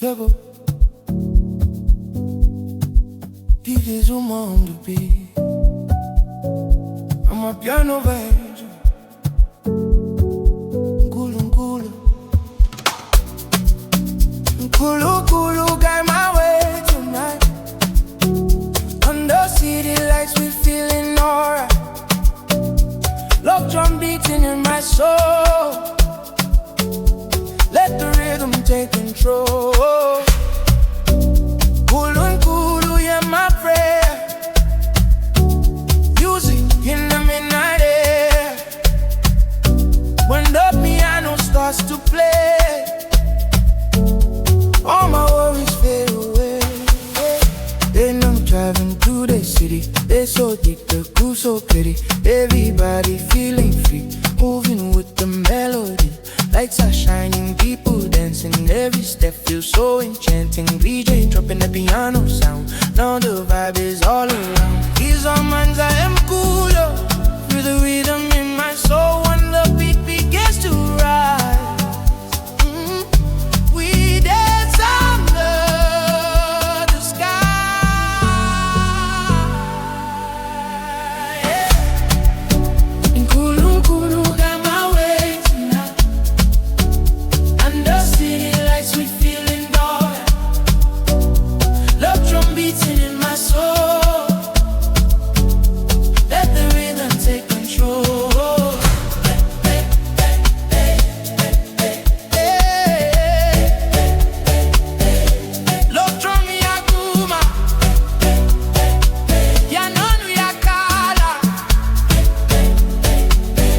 Yebo, DJ Zuma on the beat. I'm a piano virgin. Nkulu, nkulu. Nkulu, nkulu, got my way tonight. Under city lights, we feeling alright. Love drum beating in my soul. Let the rhythm take control. Kulu, nkulu, yeah, my prayer. Music in the midnight air. When the piano starts to play, all my worries fade away. Then I'm driving through the city. They so deep, the groove so pretty. Everybody feeling free, moving with the melody. Lights are shining, people dancing. Every step feels so enchanting. DJ dropping the piano sound. Now the vibe is all around. These are minds, I am cooler. Feel the rhythm in my soul when the beat begins to rise. We dance under the sky. Yeah. And Kulu, Kulu, got my way tonight. Under city lights, we feeling alright. Love drum beating in my soul. Let the rhythm take control. Love drum ya kuma, ya nonu ya kala.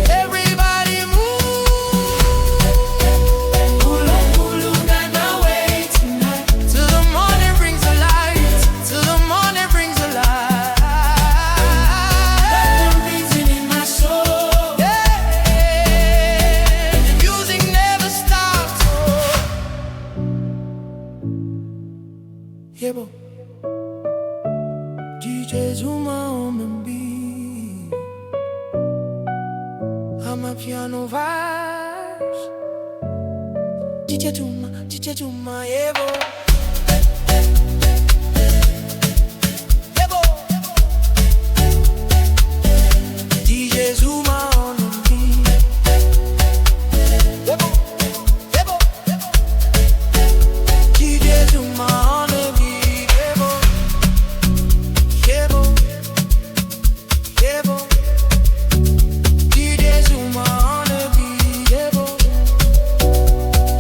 Everybody move. Kulu, kulu, got my way tonight. Till the morning brings the light. Till the morning brings the light. Love drum beating in my soul. Yeah, the music never stops. Yebo, DJ Zuma on the beat. I'm a piano vibes. DJ Zuma, yebo. Yebo, DJ Zuma on the beat. Yebo, yebo, DJ Zuma on the beat. Yebo, yebo, yebo, DJ Zuma on the beat. Yebo,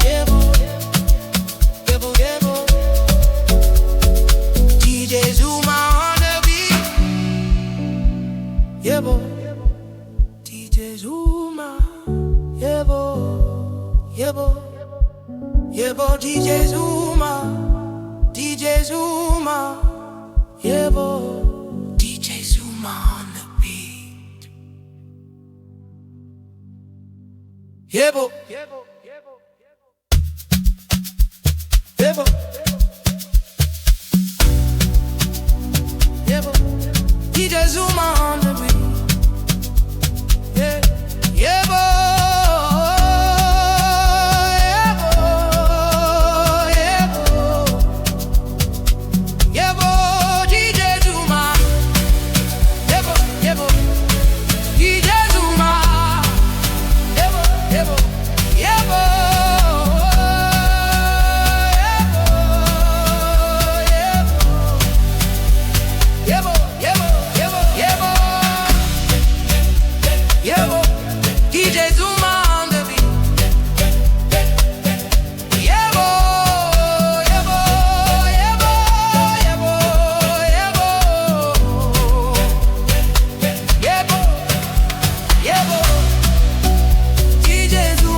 yebo, yebo, yebo, DJ Zuma on the beat. Yebo, DJ Zuma. Yebo, yebo, yebo, DJ Zuma. DJ Zuma. Yebo, DJ Zuma on the beat. Yebo, yebo, yebo, yebo, yebo, DJ Zuma on the beat. Yeah, yebo, yebo, yebo, yebo, DJ Zuma. Yebo, yebo, DJ Zuma. Yebo, yebo, yebo, yebo, yebo, yebo, yebo, yebo, yebo, DJ Zuma on the beat. Yebo, yebo, yebo, yebo, yebo, yebo, yebo, DJ Zuma.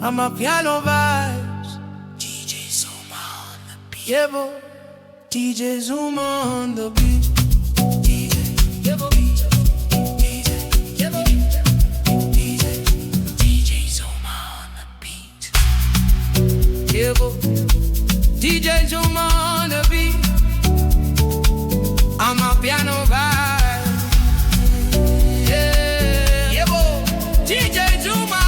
Amapiano vibes. DJ Zuma on the beat. Yeah, boy. DJ Zuma on the beat. DJ, yeah, boy. DJ, yeah, boy. DJ Zuma on the beat. Yeah, boy. DJ Zuma on the beat. Amapiano vibes. Yeah, yeah, boy. DJ Zuma.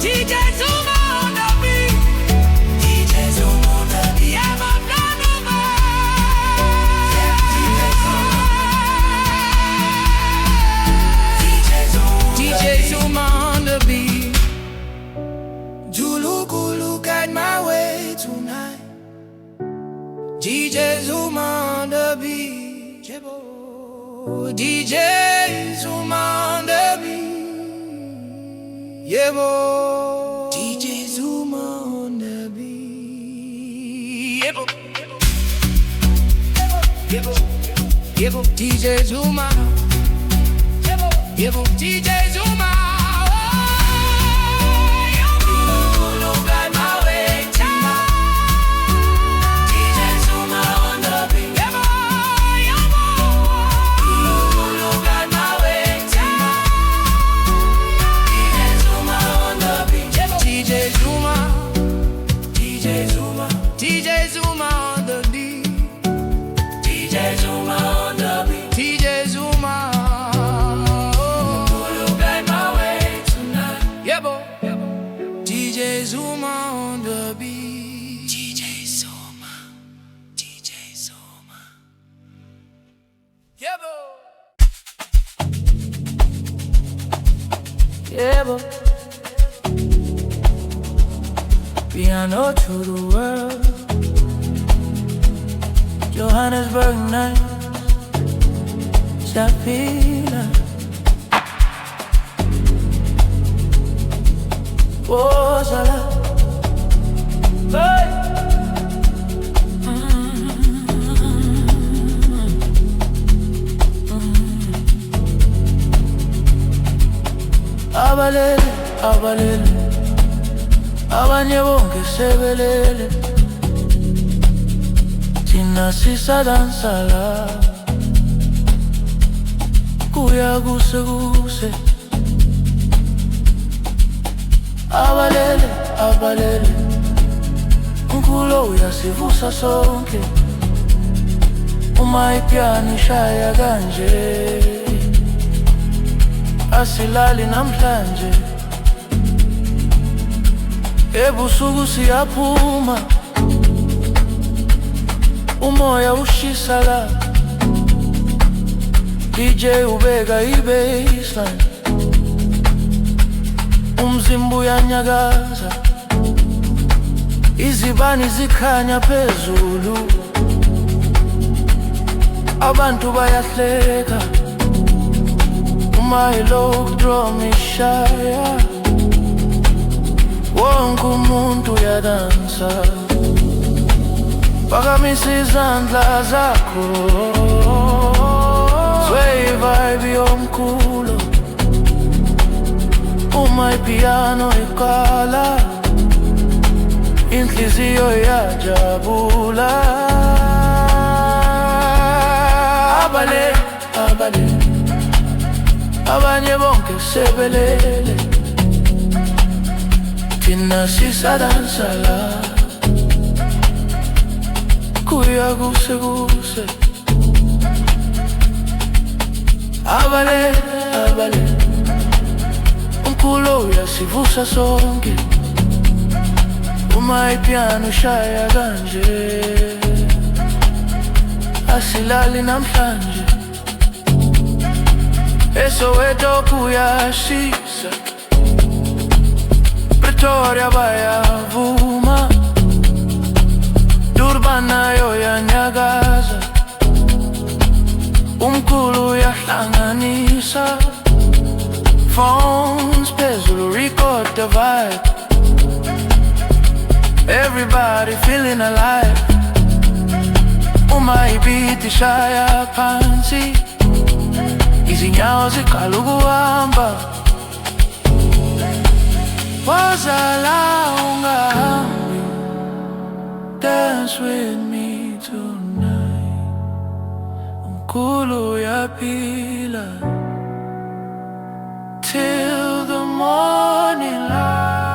DJ Zuma on the beat. DJ Zuma on the beat. Yeah, my piano vibes. Yeah, DJ Zuma on the beat. Juluku, look at my way tonight. DJ Zuma on the beat. DJ Zuma on the beat. Yeah, boy. DJ Zuma on the beat. Yeah, boy. Yeah, boy. Yeah, boy. DJ Zuma. Yeah, boy. Yeah, boy. DJ Zuma. Look at my way tonight. DJ Zuma on the beat. Yeah, boy. Yeah, boy. Look at my way tonight. DJ Zuma, DJ Zuma, DJ Zuma on the beat. DJ Zuma on the beat. DJ Zuma. Look at my way tonight. Yeah, boy. DJ Zuma on the beat. DJ Zuma. DJ Zuma. Yeah, boy. Yeah, boy. Piano to the world. Johannesburg night. Shapira. Oh, Shala. Hey. Abalele, abalele. Abanye bonke sebelele. Thina sisadansa la. Kuya kuse kuse. Abalele, abalele. Unkulunkulu uyasivusa sonke. Uma ipiano ishaya kanje. Asilali namhlanje. Ebusuku siyaphuma. Umoya ushisa la. DJ ubeka i-baseline. Umzimba uyanyakaza. Izibani zikhanya phezulu. Abantu bayahleka. Uma i-low drum ishaya. Wonke umuntu uyadansa. Phakamisa izandla zakho. Sway vibe yomkhulu. Uma ipiano iqala. Inhliziyo iyajabula. Abale, abale. Abanye bonke sebelele. Thina sisadansa la. Kuya kuse kuse. Abale, abale. Unkulunkulu uyasivusa sonke. Uma ipiano ishaya kanje. Asilali namhlanje. Soweto kuyashisa. Pretoria bayavuma. Durban nayo yanyakaza. Umkhulu uyahlanganisa. Phones phezulu record the vibe. Everybody feeling alive. Uma ibiti ishaya phansi. izinyawo ziqala ukuhamba. Woza la ungahambi, dance with me tonight. Umkhulu uyaphila till the morning light.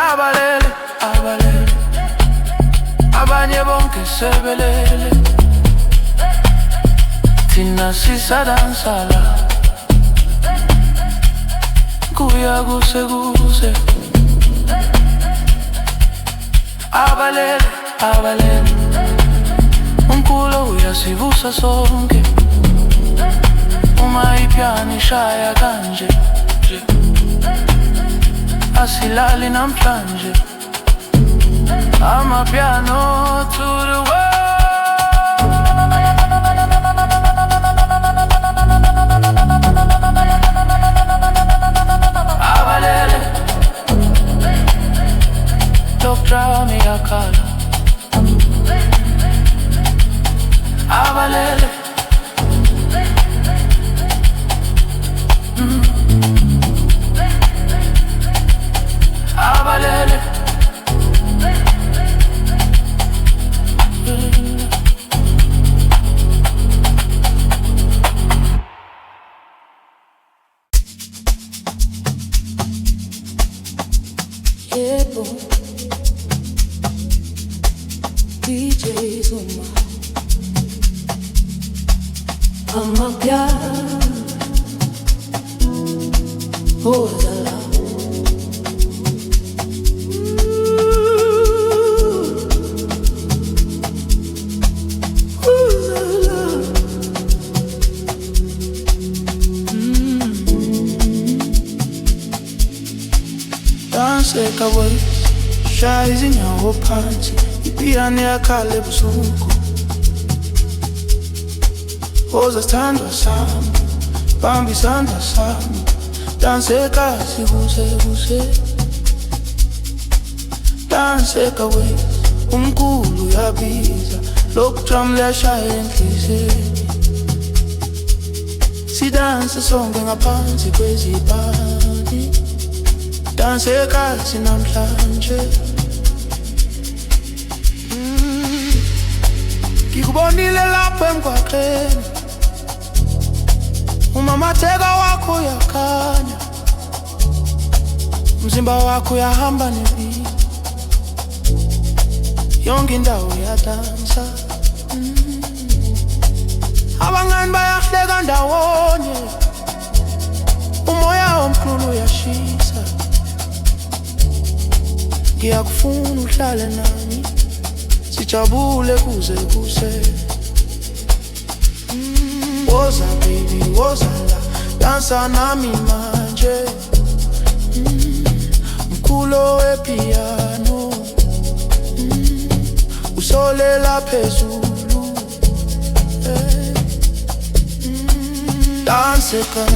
Abalele, abalele, abanye bonke sebelele, thina sisadansa la. Kuya kuse kuse, abalele, abalele, umkhulu uyasivusa sonke. Uma ipiano ishaya kanje, asilali namhlanje. Amapiano to the world. Abalele, doktra miyakhala. Abalele, abalele, yebo, DJ Zuma, amapiano, ozala. Danseka boys, shaya izinyawo phansi, ipiano yakhala ebusuku. Woza sithandwa sami, bamba isandla sami, danseka sikuse kuse. Danseka boys, umkhulu uyabiza, lokhu drum liyashaya enhliziyweni. Sidanse sonke ngaphansi kwezibani, danseka sinamhlanje. Ngikubonile lapha emgwaqeni, umamatheka wakho uyakhanya, umzimba wakho uyahamba nebeat, yonke indawo iyadansa. Abangani bayahleka ndawonye, umoya omkhulu uyashisa. Ngiyakufuna uhlale nami, sijabule kuze kuse. Woza baby, woza la, dansa nami manje. Mkhulo wepiano, usolela phezulu. Danseka,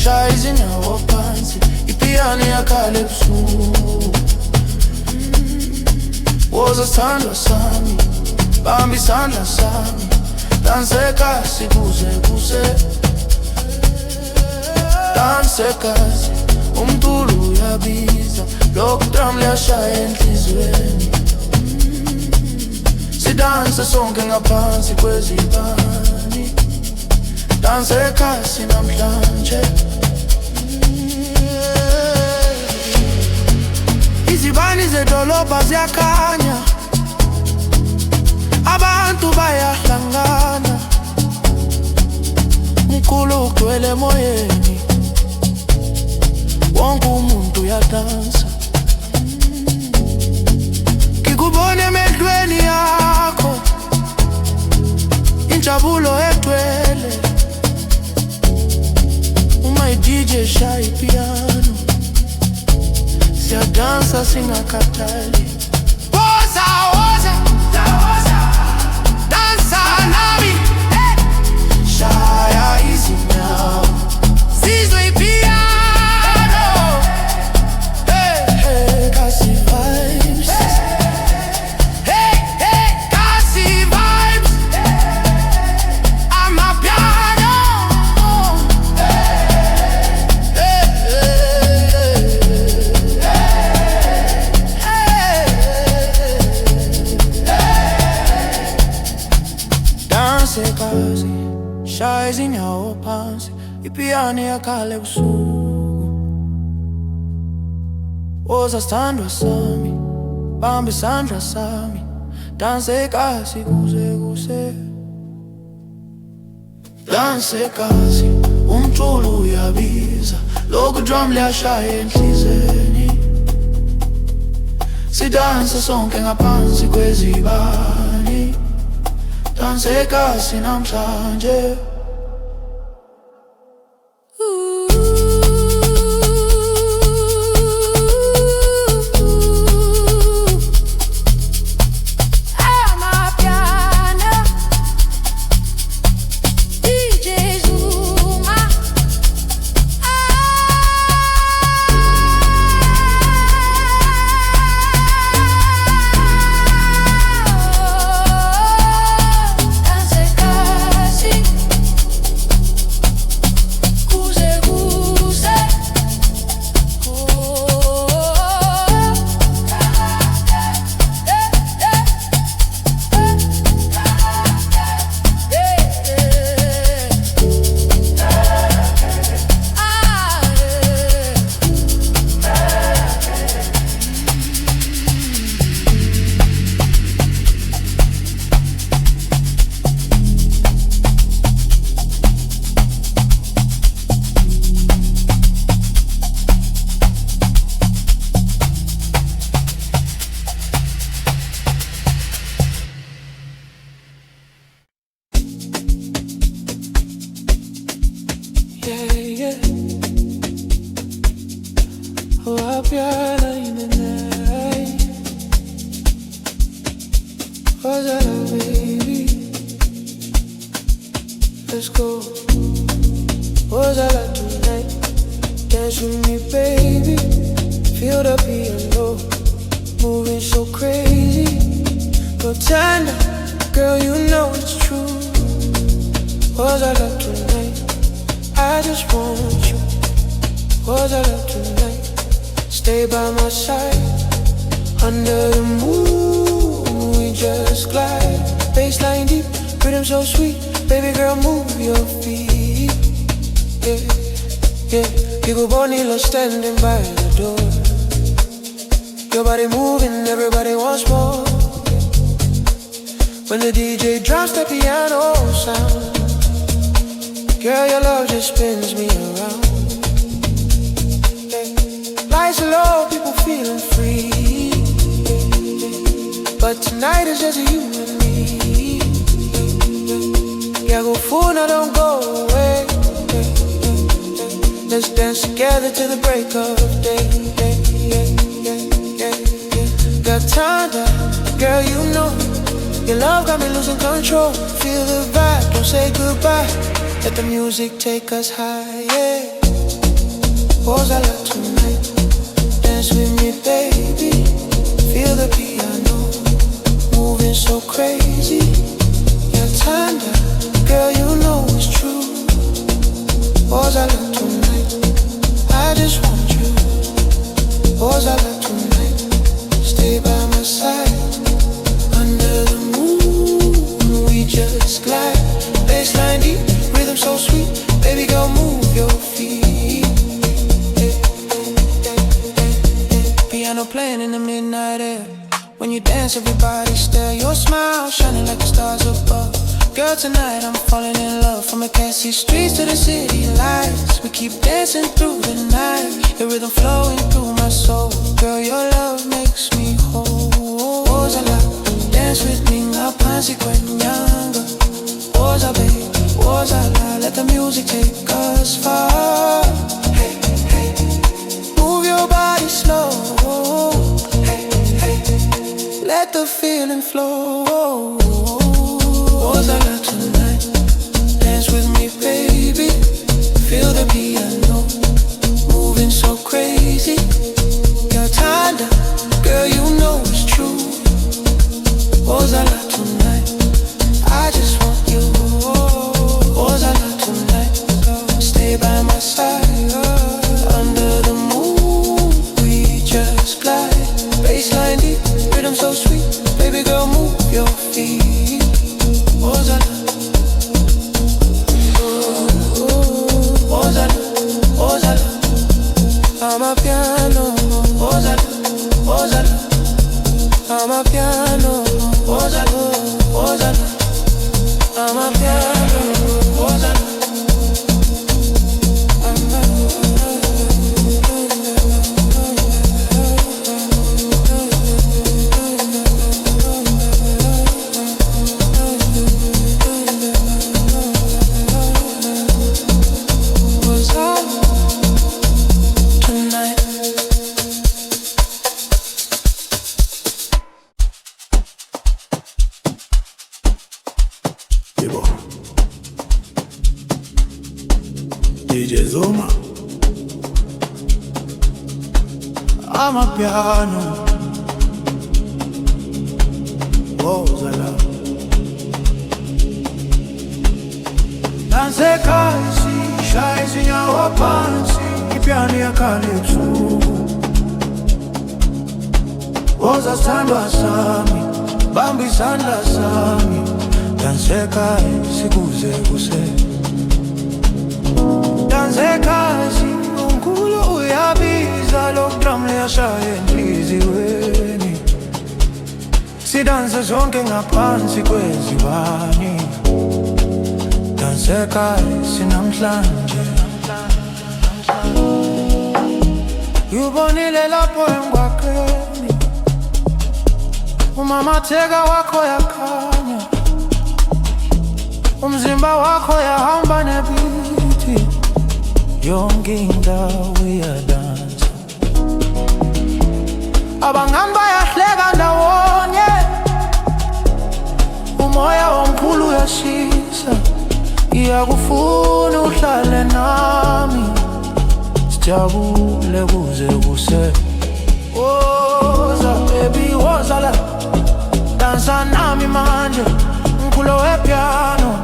shaya izinyawo phansi, ipiano yakhala ebusuku. Woza sithandwa sami, bamba isandla sami, danseka sikuse kuse. Danseka, umkhulu uyabiza, lokhu drum liyashaya enhliziyweni. Sidanse sonke ngaphansi kwezibani, danseka sinamhlanje. Izibani zedolobha ziyakhanya, abantu bayahlangana. Umkhulu ugcwele emoyeni, wonke umuntu uyadansa. Ngikubona emehlweni yakho, injabulo egcwele. Uma i-DJ shaya ipiano, siyadansa singakhathali. Woza, woza, woza, dansa nami, shaya izinyawo, sizwe ipiano. Hey, hey, kasi vibes. Hey, hey, kasi vibes. phansi ipiyano yakhale busuku. Woza sithandwa sami, bamba isandla sami, danse kasi kuze kuse. Danse kasi, umculo uyabiza, lokhu drum liyashaya enhlizweni. Sidanse sonke ngaphansi kwezibani, danse kasi namhlanje. Let's go. Was I like tonight? Dance with me, baby. Feel the piano moving so crazy. No tender, girl, you know it's true. Was I like tonight? I just want you. Was I like tonight? Stay by my side. Under the moon, we just glide. Baseline deep, rhythm so sweet. Baby girl, move your feet. Yeah, yeah. People Bonilla standing by the door. Your body moving, everybody wants more. When the DJ drops the piano sound, girl, your love just spins me around. Yeah. Lights are low, people feeling free. But tonight is just you and me. Yeah, go full, now don't go away. Let's dance together till the break of day. Got time, girl, you know your love got me losing control. Feel the vibe, don't say goodbye. Let the music take us higher. Was I love tonight? Dance with me, baby. Feel the piano moving so crazy. Your tender, girl, you know it's true. Was I love tonight? I just want you. Was I love tonight? Stay by my side. Under the moon, we just glide. Baseline deep, rhythm so sweet. Baby girl, move your feet. Piano playing in the midnight air. When you dance, everybody stare. Your smile shining like the stars above. Girl, tonight I'm falling in love. From the Cassie streets to the city lights, we keep dancing through the night. Your rhythm flowing through my soul. Girl, your love makes me whole. Woza la, dance with me, ngapansi kwenyanga. Woza babe, woza la, let the music take us far. Hey, hey, move your body slow. Hey, hey, let the feeling flow. Was I love tonight? Dance with me, baby. Feel the piano moving so crazy. Your tender, girl, you know it's true. Was I love tonight? I just want you. Was I love tonight? Stay by my side. Under the moon, we just glide. Baseline deep, rhythm so sweet. Baby girl, move your feet. Amapiano, Ozala, Ozala. Amapiano, Ozala, Ozala. Amapiano, Ozala. DJ Zuma, Amapiano, Ozala. Danse kaisi, shaisi nyawa pansi, ipiani ya calypso. Oza sandwa sami, bambi sandla sami. Danse kaisi kuze kuze. Danse kazi, unkulu uyabiza lokudrum liyashaya enhliziweni. Sidanse zonke ngaphansi kwezibani. Danse kazi namhlanje. Ubonile lapho emgwaqeni, umamatheka wakho yakhanya, umzimba wakho yahamba nebiti. Yonke indawo iyadansa, abangani bayahleka ndawonye. Umoya omkhulu uyashisa, iyakufuna uhlale nami. Sijabule kuze kuse. Woza baby, woza la. Dansa nami manje, mkhulo wepiano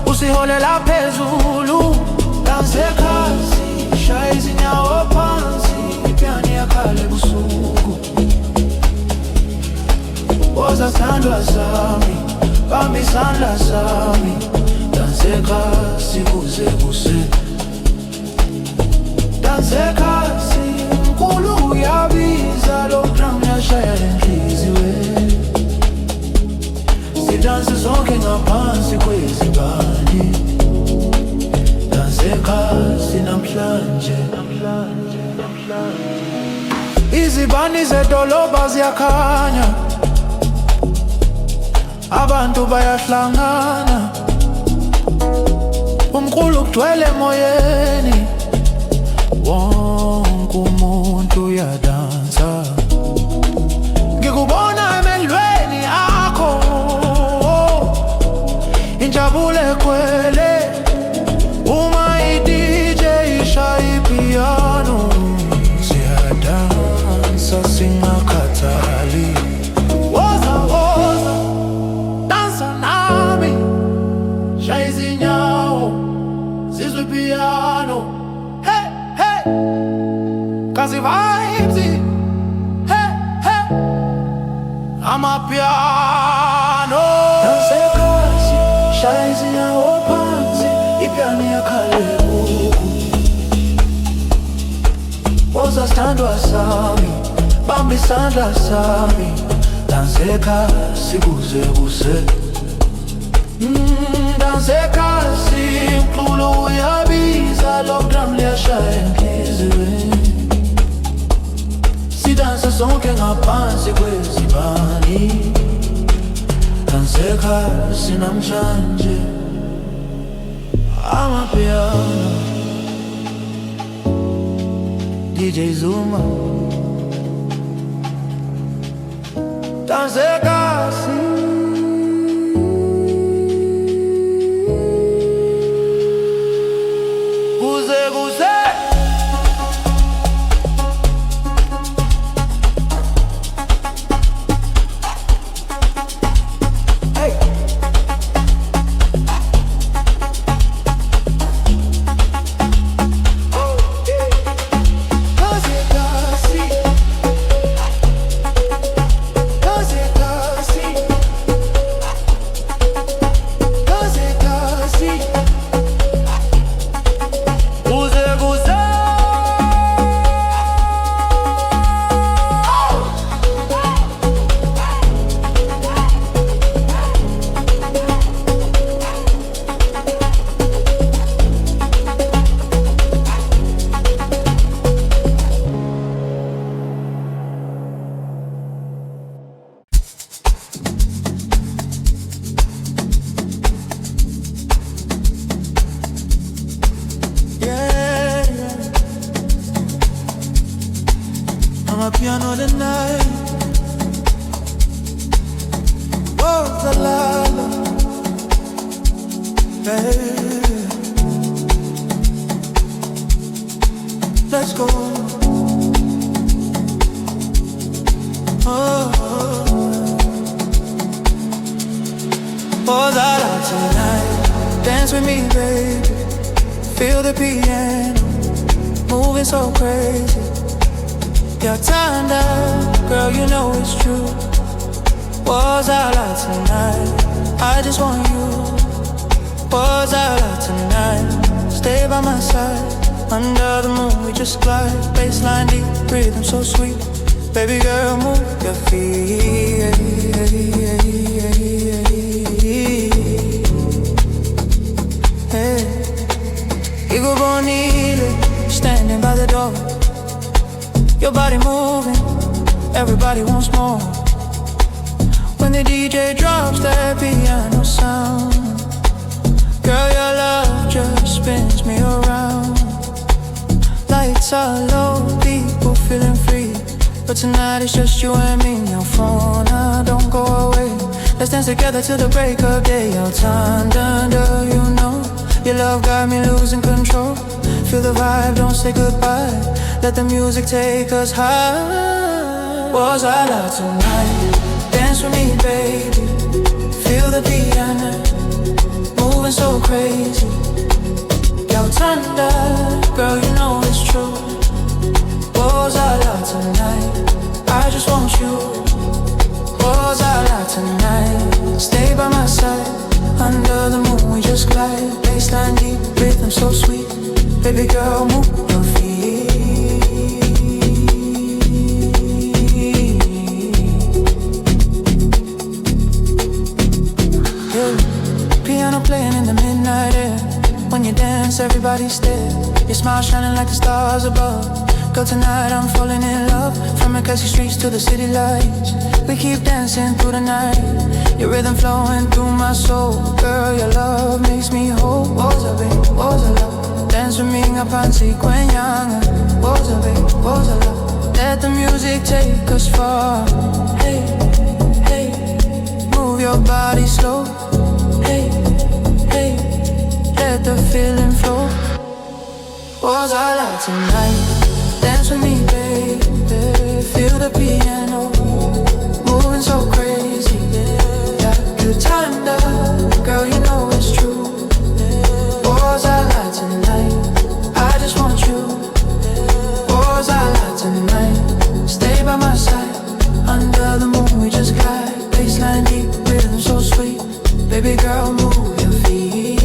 usiholela phezulu. Danse kazi, shaya izinyawo phansi, ipiani yakhale busuku. Woza sandwa sami, bambi sandla sami. Danse kazi kuze kuse. Danse kazi, mkulu uyabiza lokudrum liyashaya enhliziweni. Sidanse zonke ngaphansi kwezibani. Danse kazi namhlanje. Izibani zedolobha ziyakhanya, abantu bayahlangana. Umkhulu ugcwele emoyeni, wonke umuntu uyadansa. Ngikubona emehlweni akho, injabulo ekhwele. Uma i-DJ ishaya ipiano, siyadansa singakhathali. Woza, woza, dansa nami, shaya izinyawo, sizwe ipiano. Hey, hey, kazi vibes, hey, hey, Amapiano. Danse kazi, shaya izinyawo phansi, ipiani yakhale buku. Woza sandwa sami, bambi sandla sami. Danse kazi kuze kuse. Danse kazi, mkulu uyabiza lokudrum liyashaya enhliziweni. Sidanse zonke ngaphansi kwezibani. Danse kazi namhlanje. Amapiano, DJ Zuma. Danse kazi, kuze kuze. Hey. Kuze kuze. piano tonight. Oh, the love, baby. Let's go. Oh, la la tonight. Dance with me, baby. Feel the piano moving so crazy. You're turned up, girl, you know it's true. Was I like tonight? I just want you. Was I like tonight? Stay by my side. Under the moon we just glide. Baseline deep, rhythm so sweet. Baby girl, move your feet. Hey. Igor Bonile, standing by the door. Your body moving, everybody wants more. When the DJ drops that piano sound, girl, your love just spins me around. Lights are low, people feeling free, but tonight it's just you and me. Now phone, don't go away. Let's dance together till the break of day. Your time, you know. Your love got me losing control. Feel the vibe, don't say goodbye. Let the music take us high. Was I loud tonight? Dance with me, baby. Feel the piano moving so crazy. You're turned up, girl, you know it's true. Was I loud tonight? I just want you. Was I loud tonight? Stay by my side. Under the moon we just glide. Baseline deep, rhythm so sweet. Baby girl, move your feet. Yeah. Piano playing in the midnight air. When you dance, everybody stare. Your smile shining like the stars above. Girl, tonight I'm falling in love. From the Cassie streets to the city lights, we keep dancing through the night. Your rhythm flowing through my soul. Girl, your love makes me whole. Woza, babe, woza, love. Dance with me, ngapansi kwenyanga. Woza, babe, woza, love. Let the music take us far. Hey, hey, move your body slow. Hey, hey, let the feeling flow. Was I loud tonight? Dance with me, baby. Feel the piano moving so crazy. Yeah, you turned up, girl, you know it's true. Was I loud tonight? I just want you. Was I loud tonight? Stay by my side. Under the moon we just glide. Baseline deep, rhythm so sweet. Baby girl, move your feet.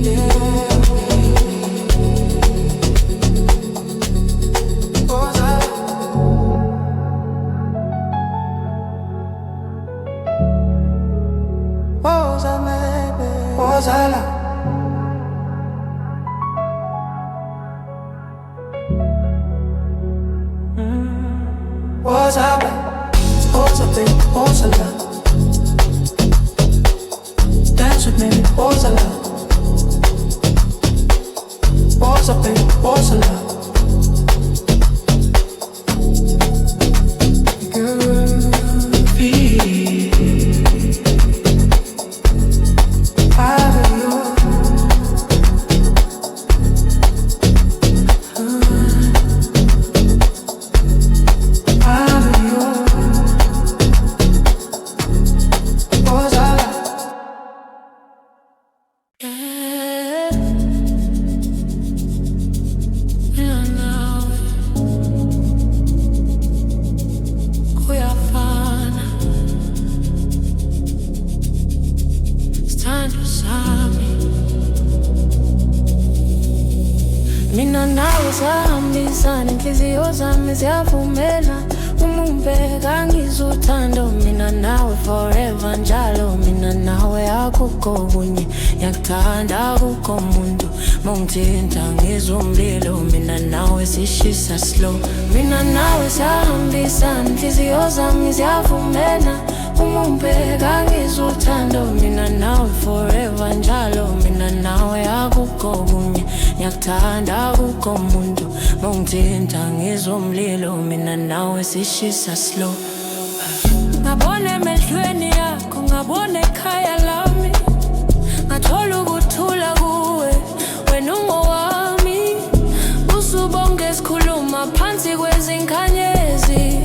Yeah. Was I loud? Was I loud? Was I big? Was I loud? Dance with me, was I loud? Was I big? Was I loud? Mina nawe sahambisana, inhliziyo zami ziyavumela. Uma ungibheka ngizothanda, mina nawe forever njalo. Mina nawe akukho kunye, ngiyakuthanda akukho umuntu. Mongithinta ngizwa umlilo, mina nawe sishisa slow. Mina nawe sahambisana, inhliziyo zami ziyavumela. Uma ungibheka ngizothanda, mina nawe forever njalo. Mina nawe akukho kunye, ngiyakuthanda akukho muntu mawungithinta ngizwa umlilo mina nawe sishisa slow. Ngabona emehlweni yakho, ngabona ekhaya lami, ngathola ukuthula kuwe wena ungowami. Usubonge sikhuluma phansi kwezinkanyezi,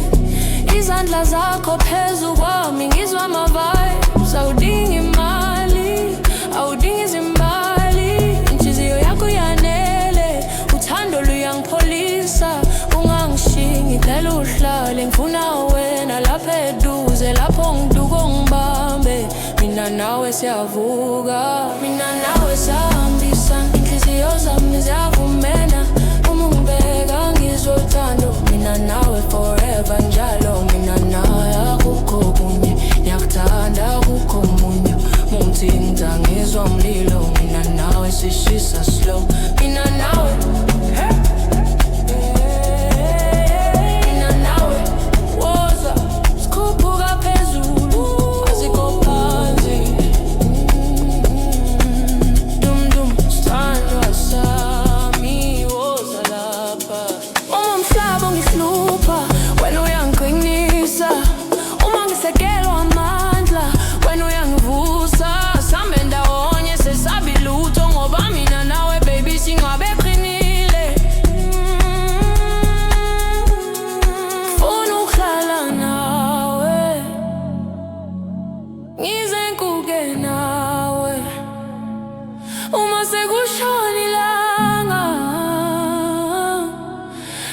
izandla zakho phezu kwami ngizwa ama-vibes. Awudingi imali, awudingi izimbali, inhliziyo yakho yanele, uthando luyangipholisa. Ungangishiyi ngicela uhlale, ngifuna wena lapha eduze, lapho ngiduka ngibambe. Mina nawe siyavuka, mina nawe sihambisana, inhliziyo zami ziyavumela. Uma ungibheka ngizwa uthando, mina nawe forever njalo. Mina nawe akukho kunye, ngiyakuthanda akukho munye. Mungithinta ngizwa umlilo, mina nawe sishisa slow. Mina nawe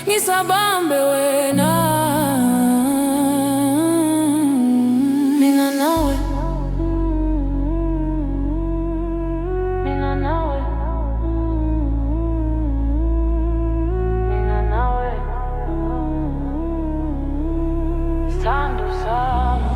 ngisabambe wena. Mina nawe, mina nawe, mina nawe, sithando sami.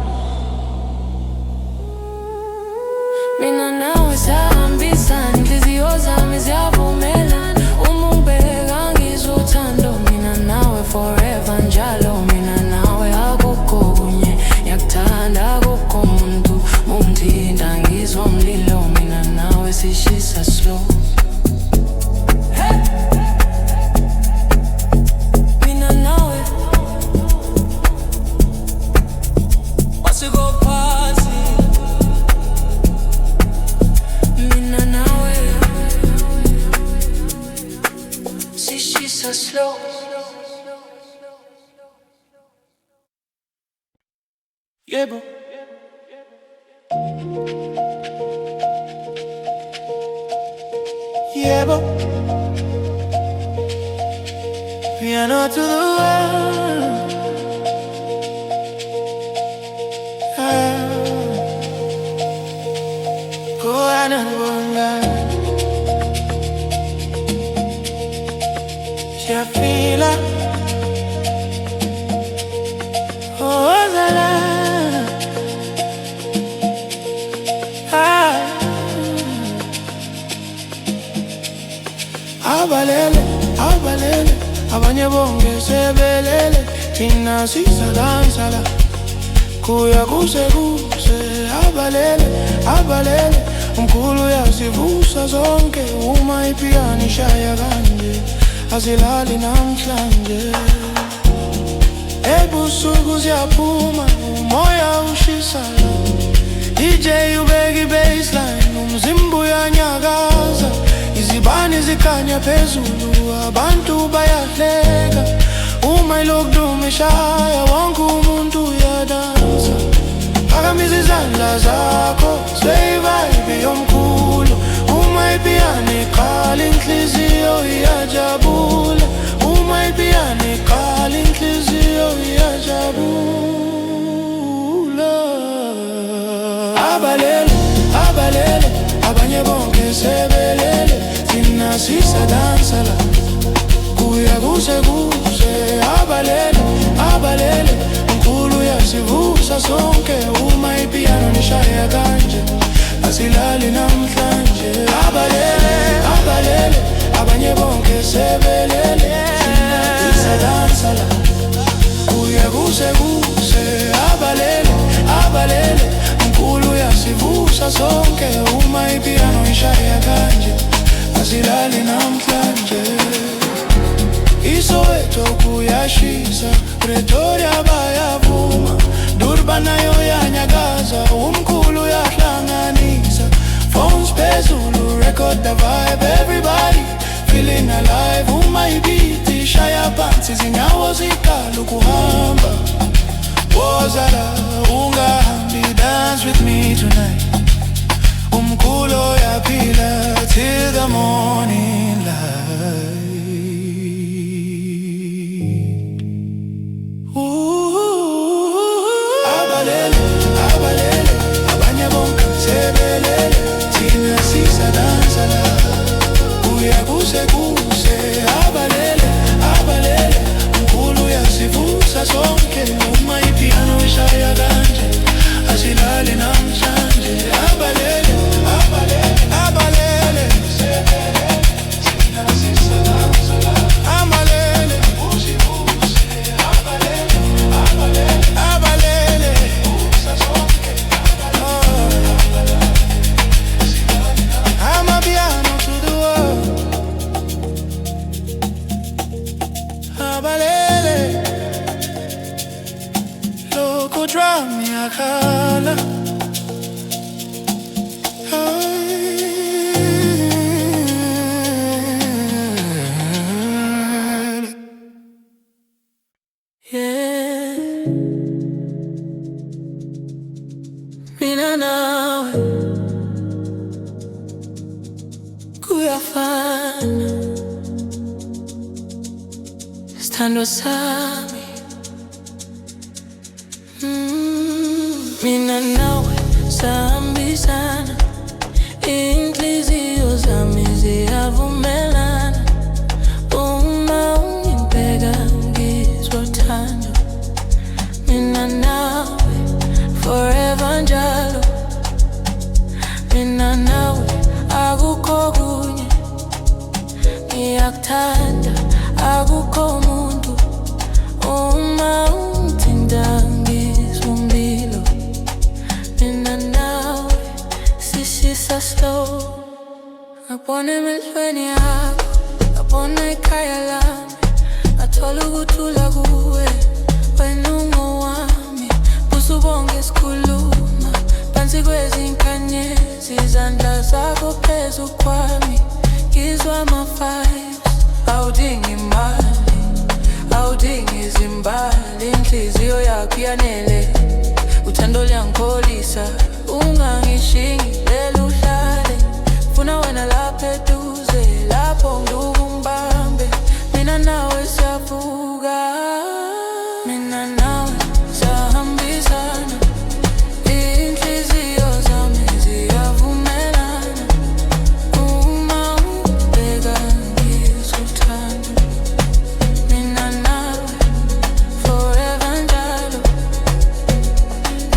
Mina nawe sihambisana, inhliziyo zami ziyavumelana. Uma ungibheka ngizwa uthando, mina nawe forever njalo. Mina nawe akukho kunye, ngiyakuthanda akukho muntu mungithinta ngizwa umlilo. Mina nawe sishisa slow. Mina nawe wasigo phansi, mina nawe sishisa slow. Yebo, yebo, piano to the world. Go another one line. Shafila, oh Zala. Abalele, abalele, abanye bonke sebelele. Thina sisalansala, kuya kuse kuse. Abalele, abalele, umkhulu uyasivusa zonke. Uma ipiyano ishaya kanje, asilali namhlanje. Ebusuku siyaphuma, umoya ushisala. DJ ubeka i-baseline, umzimba uyanyakaza. Izibani zikhanya phezulu, abantu bayahleka. Uma ilokuduma ishaya, wonke umuntu uyadansa. Phakamisa izandla zakho, sway vibe yomkhulu. Uma ipiyano iqala, inhliziyo iyajabula. Uma ipiyano iqala, inhliziyo iyajabula. Abalele, abalele, abanye bonke sebelele. Thina sisadansa la, kuya kuse kuse. Abalele, abalele, umkhulu uyasivusa sonke. Uma ipiyano nishaya kanje, asilali namhlanje. Abalele, abalele, abanye bonke sebelele. Thina sisadansa la, kuya kuse kuse. Abalele, abalele, umkhulu uyasivusa sonke. Uma ipiyano ishaya kanje, asilali namhlanje. iyashisa, Pretoria bayavuma, Durban nayo yanyakaza, umkhulu uyahlanganisa. Phones phezulu, record the vibe, everybody feeling alive. Uma ibiti shaya phansi, izinyawo ziqala ukuhamba. Wozala ungahambi, dance with me tonight. Umkhulu uyaphila till the morning light. Abalele, abalele, abanye bonke sebelele, thina sisadansa la, kuya kuse kuse. Abalele, abalele, umkhulu uyasivusa sonke. Uma ipiano ishaya kanje, asilali namhlanje. Abalele, abalele, abalele, sebelele, thina sisadansa la, abalele, usivuse. Abalele, abalele, abalele, uvusa sonke. I'm a piano to the world. Abalele, loco drum yakhala. Yeah, mina nawe kuyafana, sithandwa sami. Mina nawe sahambisana, inhliziyo zami ziyavumelana. Uma ungibheka ngizwa uthando, mina nawe forever njalo. Mina nawe akukho kunye, ngiyakuthanda akukho muntu. Uma ungithinta ngizwa umlilo, mina nawe sishisa slow. Ngabona emehlweni yakho, ngabona ikhaya lami, ngathola ukuthula kuwe, wena ungowami. Busubonge sikhuluma phansi kwezinkanyezi, izandla zakho phezu kwami, ngizwa ama-vibes. Awudingi imali, awudingi izimbali, inhliziyo yakho yanele, uthando luyangipholisa. Ungangishingi lelo uhlale, funa wena lapha eduze, lapho ngiduka ungibambe. Mina nawe siyavuka, mina nawe sahambisana, inhliziyo zami ziyavumelana. Uma ungibheka ngizwa uthando, mina nawe forever njalo.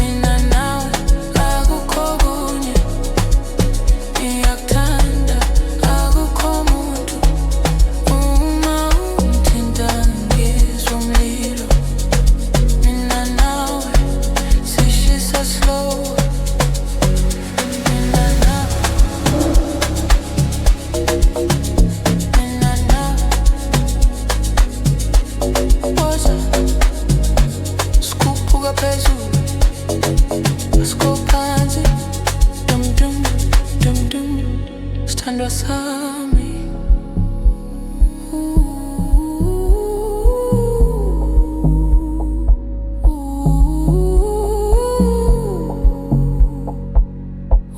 Mina nawe akukho kunye, ngiyakuthanda akukho muntu. Uma ungithinta ngizwa umlilo, mina nawe sishisa slow. Mina nawe, mina nawe, woza sikhuphuka phezulu, asikho phansi. Dum dum, dum dum, sithandwa sami.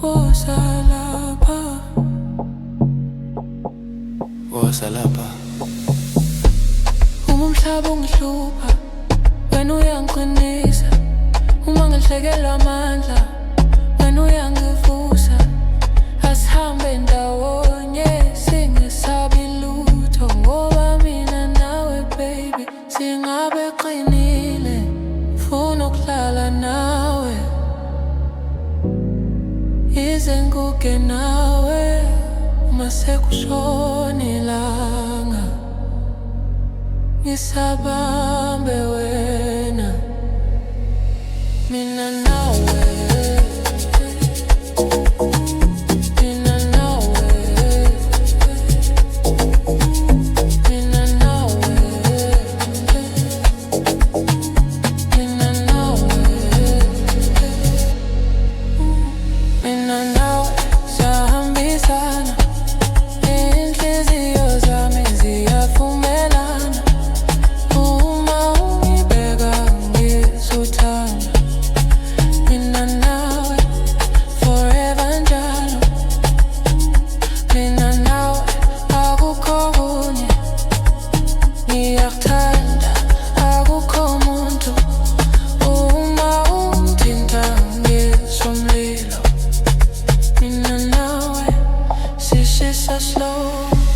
Woza lapha, Woza lapha, uma umhlaba ungihlupha, wena uyangiqinisa. Uma ngilahlekelwa amandla, wena uyangivusa. Asihambe ndawonye, singesabi lutho, ngoba mina nawe baby singabe qinile. Funa ukuhlala nawe, ize nguke nawe uma sekushona ilanga. Ngisabambe wena, mina nawe, mina nawe, mina nawe. slow.